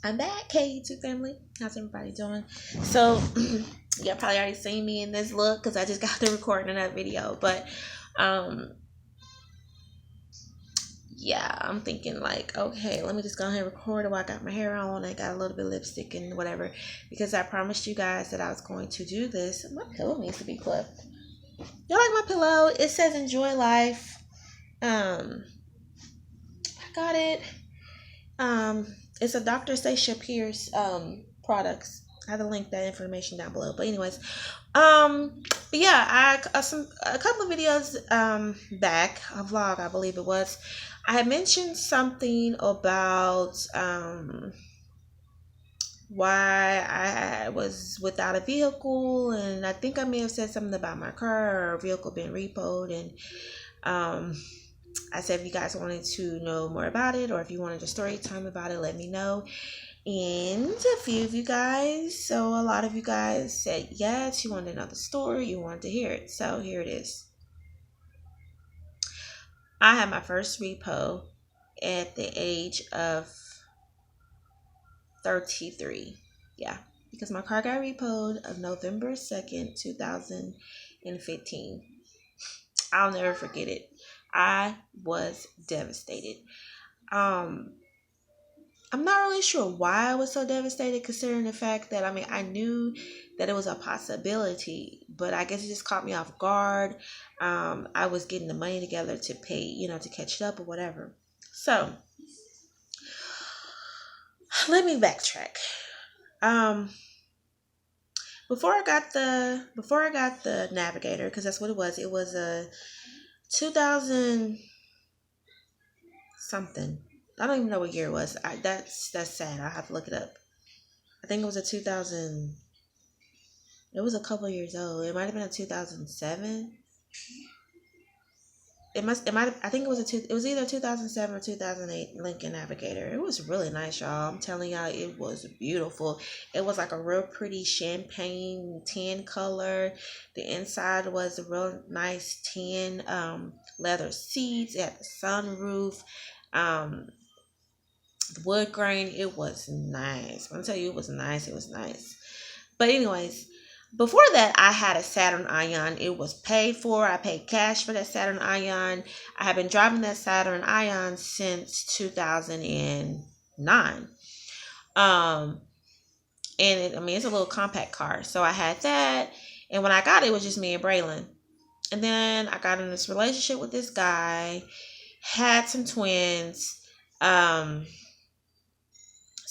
I'm back. Hey, YouTube family. How's everybody doing? So, y'all probably already seen me in this look because I just got through recording that video. But, um, yeah, I'm thinking like, okay, let me just go ahead and record while I got my hair on. I got a little bit of lipstick and whatever because I promised you guys that I was going to do this. My pillow needs to be clipped. You like my pillow? It says enjoy life. I got it. Um, it's a Dr. Stacia Pierce products. I have to link that information down below. But anyways, but yeah, a couple of videos back, a vlog I believe it was. I had mentioned something about why I was without a vehicle, and I think I may have said something about my car or vehicle being repoed, and um I said if you guys wanted to know more about it or if you wanted a story time about it, let me know. And a few of you guys, so a lot of you guys said yes, you wanted to know the story, you wanted to hear it. So here it is. I had my first repo at the age of 33. Yeah, because my car got repoed of November 2nd, 2015. I'll never forget it. I was devastated. Um, I'm not really sure why I was so devastated, considering the fact that I knew that it was a possibility, but I guess it just caught me off guard. I was getting the money together to pay, to catch it up or whatever. So let me backtrack. Um, before I got the Navigator, because that's what it was. It was a 2000 something. I don't even know what year it was. That's sad. I have to look it up. I think it was a 2000. It was a couple of years old. It might have been a 2007. It might have, I think it was either 2007 or 2008 Lincoln Navigator. It was really nice, y'all. I'm telling y'all, it was beautiful. It was like a real pretty champagne tan color. The inside was a real nice tan leather seats. It had the sunroof. The wood grain, it was nice. When I tell you it was nice, it was nice. But anyways, before that, I had a Saturn Ion. It was paid for. I paid cash for that Saturn Ion. I have been driving that Saturn Ion since 2009. And it's a little compact car. So I had that. And when I got it, it was just me and Braylon. And then I got in this relationship with this guy, had some twins. So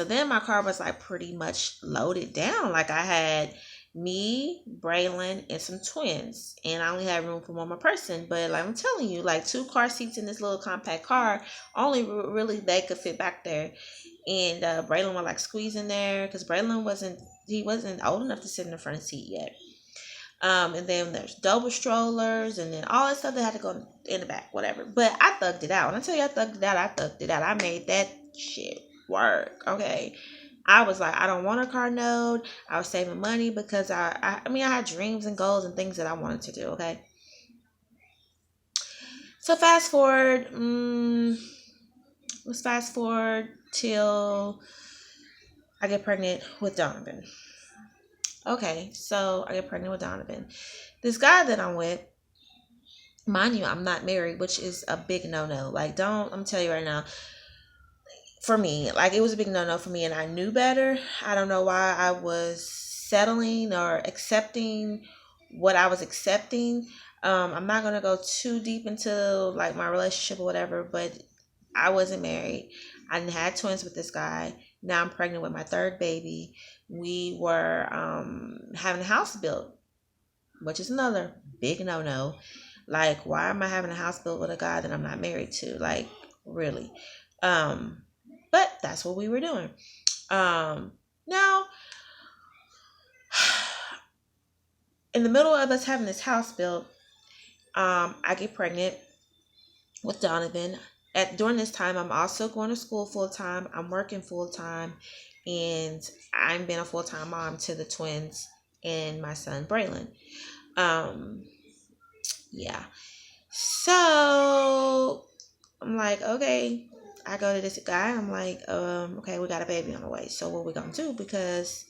then my car was like pretty much loaded down. Like I had me, Braylon, and some twins. And I only had room for one more person. But like I'm telling you, like 2 car seats in this little compact car, only really they could fit back there. And Braylon was like squeezing there because Braylon wasn't old enough to sit in the front seat yet. And then there's double strollers and then all that stuff that had to go in the back, whatever. But I thugged it out. When I tell you I thugged it out, I thugged it out. I made that shit work. Okay. I was like, I don't want a car note. I was saving money because I had dreams and goals and things that I wanted to do. Okay. So fast forward, let's fast forward till I get pregnant with Donovan. Okay, so I get pregnant with Donovan. This guy that I'm with, mind you, I'm not married, which is a big no-no. Like, I'm telling you right now, for me, like, it was a big no-no for me, and I knew better. I don't know why I was settling or accepting what I was accepting. I'm not going to go too deep into, like, my relationship or whatever, but I wasn't married. I had twins with this guy. Now I'm pregnant with my third baby. We were having a house built, which is another big no-no. Like, why am I having a house built with a guy that I'm not married to? Like, really? But that's what we were doing. Now, in the middle of us having this house built, I get pregnant with Donovan. During this time, I'm also going to school full time. I'm working full time, and I'm being a full time mom to the twins and my son Braylon. Yeah. So I'm like, okay, I go to this guy. I'm like, okay, we got a baby on the way. So what we gonna do? Because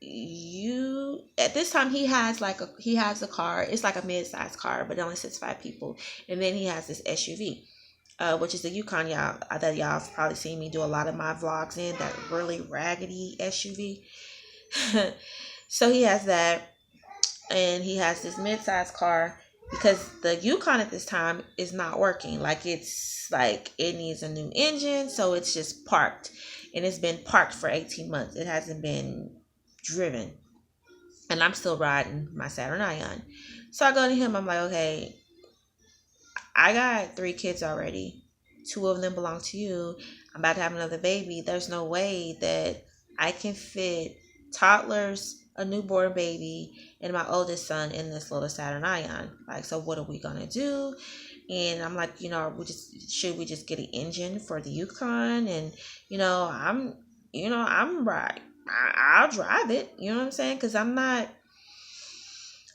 you at this time he has a car. It's like a mid-sized car, but it only sits 5 people. And then he has this SUV, which is the Yukon, y'all have probably seen me do a lot of my vlogs in, that really raggedy SUV. So he has that, and he has this mid-sized car, because the Yukon at this time is not working. Like, it needs a new engine, so it's just parked, and it's been parked for 18 months. It hasn't been driven, and I'm still riding my Saturn Ion. So I go to him. I'm like, okay, I got 3 kids already. 2 of them belong to you. I'm about to have another baby. There's no way that I can fit toddlers, a newborn baby, and my oldest son in this little Saturn Ion. Like, so what are we gonna do? And I'm like, should we just get an engine for the Yukon? And I'm right. I'll drive it. You know what I'm saying? Because I'm not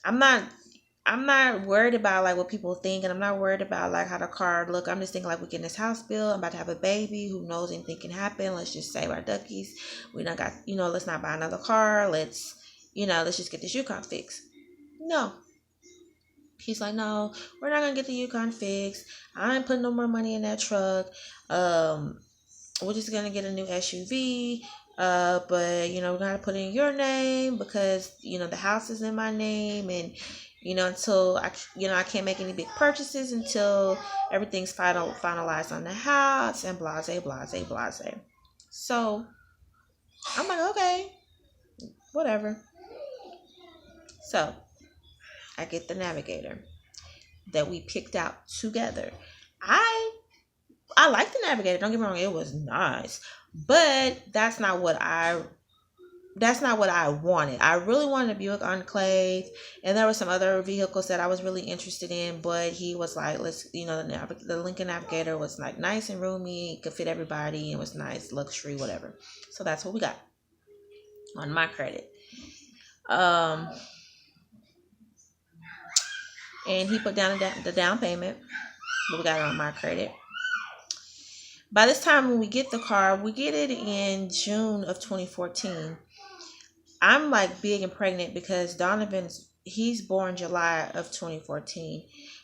I'm not worried about like what people think, and I'm not worried about like how the car look. I'm just thinking like, we're getting this house built. I'm about to have a baby. Who knows, anything can happen. Let's just save our duckies. We not got, let's not buy another car. Let's just get this Yukon fixed. No. He's like, no, we're not gonna get the Yukon fixed. I ain't putting no more money in that truck. We're just gonna get a new SUV. But we're gonna put it in your name, because the house is in my name, and until I can't make any big purchases until everything's finalized on the house, and blase, blase, blase. So I'm like, okay, whatever. So I get the Navigator that we picked out together. I like the Navigator. Don't get me wrong, it was nice, but that's not what I wanted. I really wanted a Buick Enclave, and there were some other vehicles that I was really interested in, but he was like, the Lincoln Navigator was like nice and roomy, could fit everybody, and was nice, luxury, whatever. So that's what we got on my credit. And he put down the down payment, but we got it on my credit. By this time, when we get the car, we get it in June of 2014. I'm like big and pregnant, because he's born July of 2014.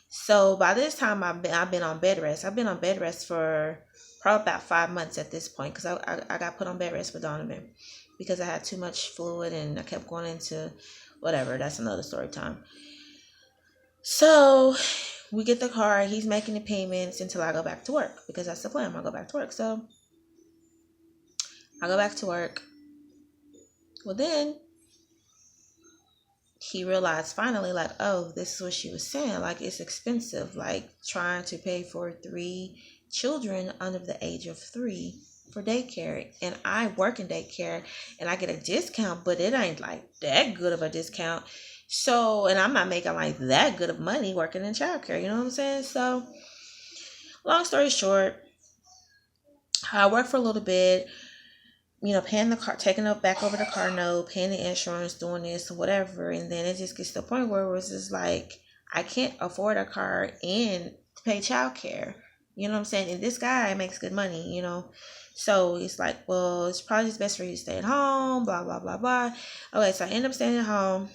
So by this time, I've been on bed rest. I've been on bed rest for probably about 5 months at this point, because I got put on bed rest with Donovan because I had too much fluid, and I kept going into whatever. That's another story time. So we get the car. He's making the payments until I go back to work, because that's the plan. I'm gonna go back to work. So I go back to work. Well, then he realized finally, like, oh, this is what she was saying. Like, it's expensive. Like, trying to pay for 3 children under the age of 3 for daycare. And I work in daycare, and I get a discount, but it ain't like that good of a discount. So, and I'm not making like that good of money working in childcare. You know what I'm saying? So, long story short, I worked for a little bit, paying the car, taking up back over the car note, paying the insurance, doing this, whatever. And then it just gets to the point where it was just like, I can't afford a car and pay childcare. You know what I'm saying? And this guy makes good money, So it's like, well, it's probably just best for you to stay at home, blah, blah, blah, blah. Okay, so I end up staying at home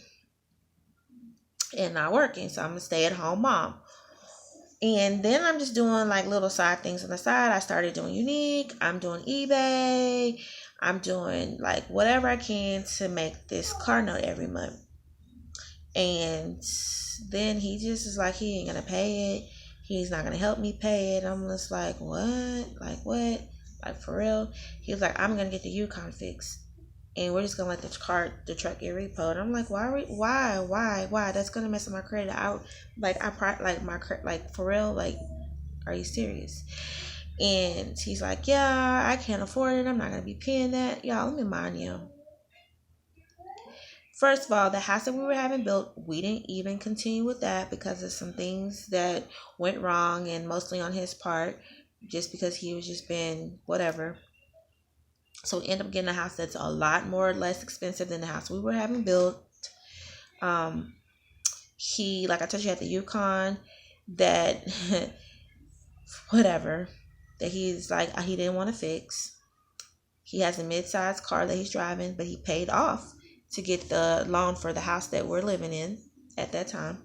and not working. So I'm a stay-at-home mom. And then I'm just doing like little side things on the side. I started doing Unique. I'm doing eBay. I'm doing like whatever I can to make this car note every month. And then he just is like, he ain't going to pay it. He's not going to help me pay it. I'm just like, what? Like, what? Like, for real? He was like, I'm going to get the Yukon fixed, and we're just gonna let the truck get repoed. I'm like, why? That's gonna mess up my credit. For real. Like, are you serious? And he's like, yeah, I can't afford it. I'm not gonna be paying that. Y'all, let me mind you. First of all, the house that we were having built, we didn't even continue with that because of some things that went wrong, and mostly on his part, just because he was just being whatever. So we end up getting a house that's a lot more or less expensive than the house we were having built. He, like I told you, had the Yukon that, whatever. that he's like, he didn't want to fix. He has a mid-sized car that he's driving, but he paid off to get the loan for the house that we're living in at that time.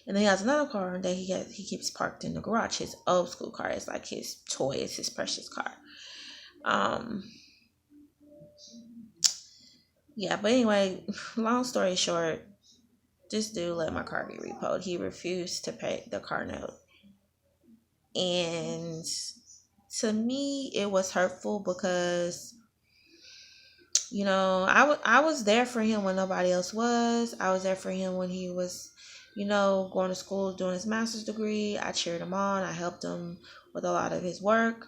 And then he has another car that he keeps parked in the garage. His old school car is like his toy. It's his precious car. Yeah, but anyway, long story short, this dude let my car get repoed. He refused to pay the car note. And to me, it was hurtful because, you know, I was there for him when nobody else was. I was there for him when he was, you know, going to school, doing his master's degree. I cheered him on. I helped him with a lot of his work.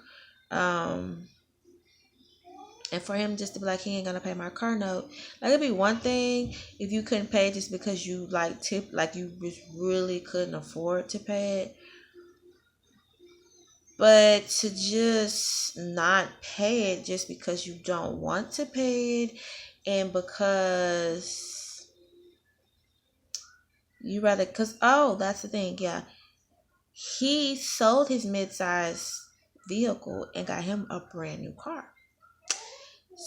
And for him just to be like, he ain't gonna pay my car note. Like, it'd be one thing if you couldn't pay just because you like tip, like you just really couldn't afford to pay it. But to just not pay it just because you don't want to pay it, and because you rather, because, oh, that's the thing, yeah. He sold his mid-size vehicle and got him a brand new car.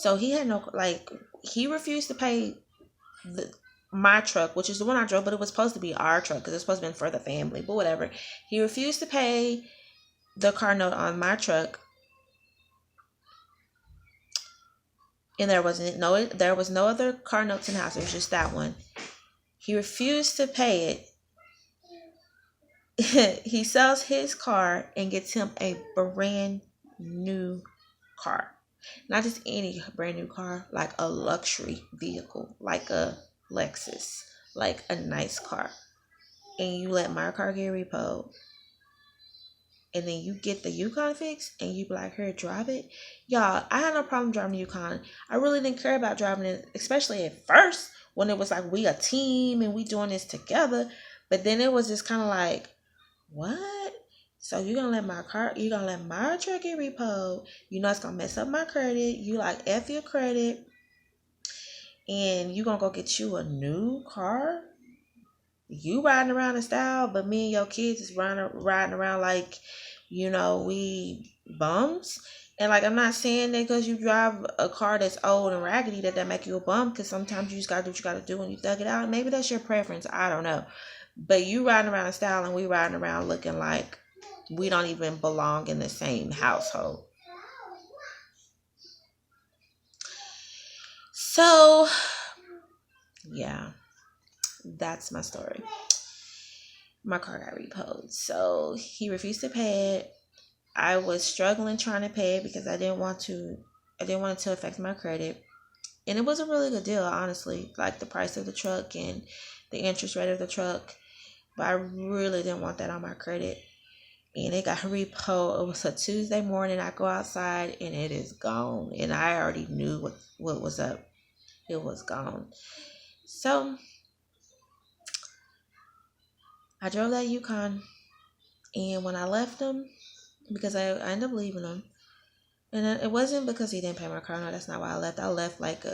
So he had no, like, he refused to pay my truck, which is the one I drove, but it was supposed to be our truck because it's supposed to be for the family, but whatever. He refused to pay the car note on my truck, and there was no other car notes in the house. It was just that one. He refused to pay it. He sells his car and gets him a brand new car. Not just any brand new car, like a luxury vehicle, like a Lexus, like a nice car. And you let my car get repoed, and then you get the Yukon fixed, and you be like, here, drive it. Y'all, I had no problem driving the Yukon. I really didn't care about driving it, especially at first, when it was like, we a team, and we doing this together. But then it was just kind of like, what? So you're going to let my truck get repoed. You know it's going to mess up my credit. You like F your credit. And you going to go get you a new car? You riding around in style, but me and your kids is riding around like, you know, we bums. And like, I'm not saying that because you drive a car that's old and raggedy that make you a bum, because sometimes you just got to do what you got to do when you thug it out. Maybe that's your preference. I don't know. But you riding around in style and we riding around looking like we don't even belong in the same household. So, yeah, that's my story. My car got repoed. So he refused to pay it. I was struggling trying to pay it because I didn't want it to affect my credit. And it was a really good deal, honestly, like the price of the truck and the interest rate of the truck. But I really didn't want that on my credit. And it got repoed. It was a Tuesday morning. I go outside and it is gone. And I already knew what was up. It was gone. So I drove that Yukon. And when I left him, because I ended up leaving him, and it wasn't because he didn't pay my car. No, that's not why I left. I left like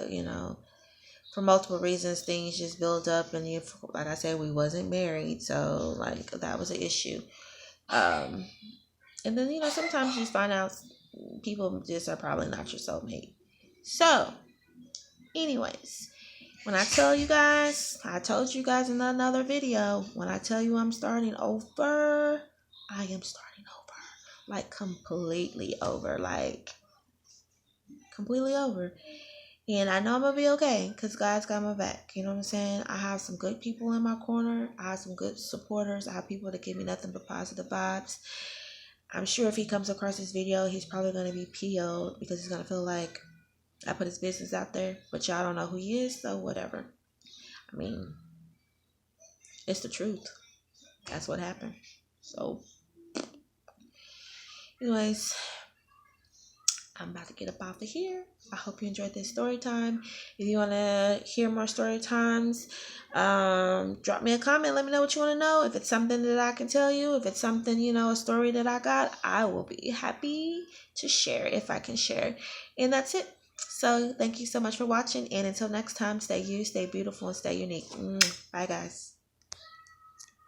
for multiple reasons. Things just built up, and like I said, we wasn't married, so like that was an issue. And then sometimes you find out people just are probably not your soulmate. So, anyways, when I tell you guys, I told you guys in another video, when I tell you I'm starting over, I am starting over. Like completely over. Like completely over. And I know I'm going to be okay because God's got my back. You know what I'm saying? I have some good people in my corner. I have some good supporters. I have people that give me nothing but positive vibes. I'm sure if he comes across this video, he's probably going to be PO'd because he's going to feel like I put his business out there. But y'all don't know who he is, so whatever. I mean, it's the truth. That's what happened. So, anyways, I'm about to get up off of here. I hope you enjoyed this story time. If you want to hear more story times, drop me a comment. Let me know what you want to know. If it's something that I can tell you, if it's something, a story that I got, I will be happy to share if I can share. And that's it. So thank you so much for watching. And until next time, stay you, stay beautiful, and stay unique. Bye, guys.